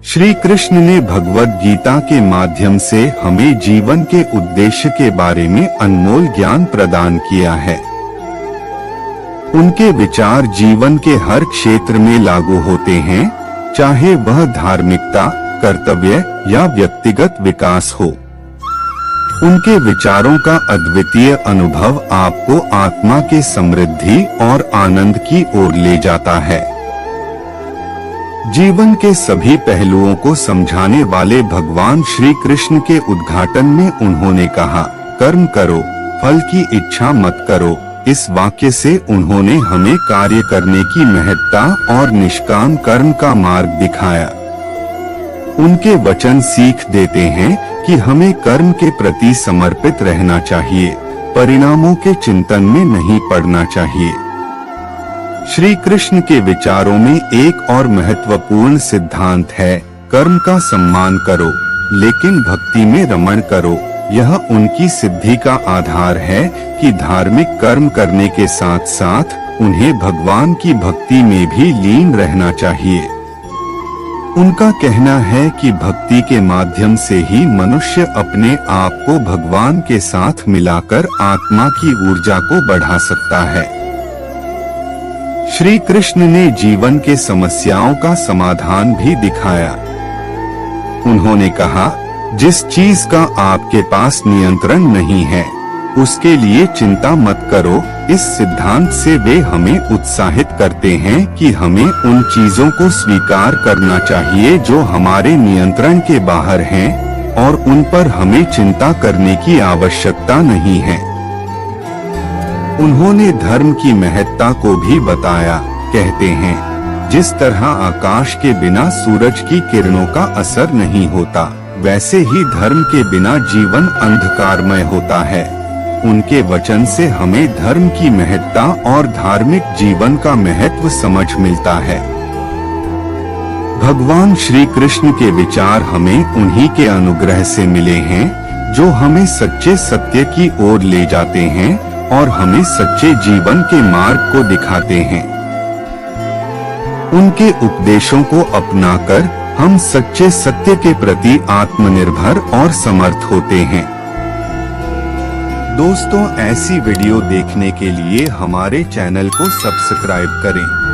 श्री कृष्ण ने भगवद गीता के माध्यम से हमें जीवन के उद्देश्य के बारे में अनमोल ज्ञान प्रदान किया है। उनके विचार जीवन के हर क्षेत्र में लागू होते हैं, चाहे वह धार्मिकता, कर्तव्य या व्यक्तिगत विकास हो। उनके विचारों का अद्वितीय अनुभव आपको आत्मा के समृद्धि और आनंद की ओर ले जाता है। जीवन के सभी पहलुओं को समझाने वाले भगवान श्री कृष्ण के उद्घाटन में उन्होंने कहा, कर्म करो, फल की इच्छा मत करो। इस वाक्य से उन्होंने हमें कार्य करने की महत्ता और निष्काम कर्म का मार्ग दिखाया। उनके वचन सीख देते हैं कि हमें कर्म के प्रति समर्पित रहना चाहिए, परिणामों के चिंतन में नहीं पड़ना चाहिए। श्री कृष्ण के विचारों में एक और महत्वपूर्ण सिद्धांत है, कर्म का सम्मान करो लेकिन भक्ति में रमण करो। यह उनकी सिद्धि का आधार है कि धार्मिक कर्म करने के साथ साथ उन्हें भगवान की भक्ति में भी लीन रहना चाहिए। उनका कहना है कि भक्ति के माध्यम से ही मनुष्य अपने आप को भगवान के साथ मिलाकर आत्मा की ऊर्जा को बढ़ा सकता है। श्री कृष्ण ने जीवन के समस्याओं का समाधान भी दिखाया। उन्होंने कहा, जिस चीज का आपके पास नियंत्रण नहीं है उसके लिए चिंता मत करो। इस सिद्धांत से वे हमें उत्साहित करते हैं कि हमें उन चीजों को स्वीकार करना चाहिए जो हमारे नियंत्रण के बाहर हैं और उन पर हमें चिंता करने की आवश्यकता नहीं है। उन्होंने धर्म की महत्ता को भी बताया। कहते हैं, जिस तरह आकाश के बिना सूरज की किरणों का असर नहीं होता, वैसे ही धर्म के बिना जीवन अंधकारमय होता है। उनके वचन से हमें धर्म की महत्ता और धार्मिक जीवन का महत्व समझ मिलता है। भगवान श्री कृष्ण के विचार हमें उन्हीं के अनुग्रह से मिले हैं जो हमें सच्चे सत्य की ओर ले जाते हैं और हमें सच्चे जीवन के मार्ग को दिखाते हैं। उनके उपदेशों को अपनाकर हम सच्चे सत्य के प्रति आत्मनिर्भर और समर्थ होते हैं। दोस्तों, ऐसी वीडियो देखने के लिए हमारे चैनल को सब्सक्राइब करें।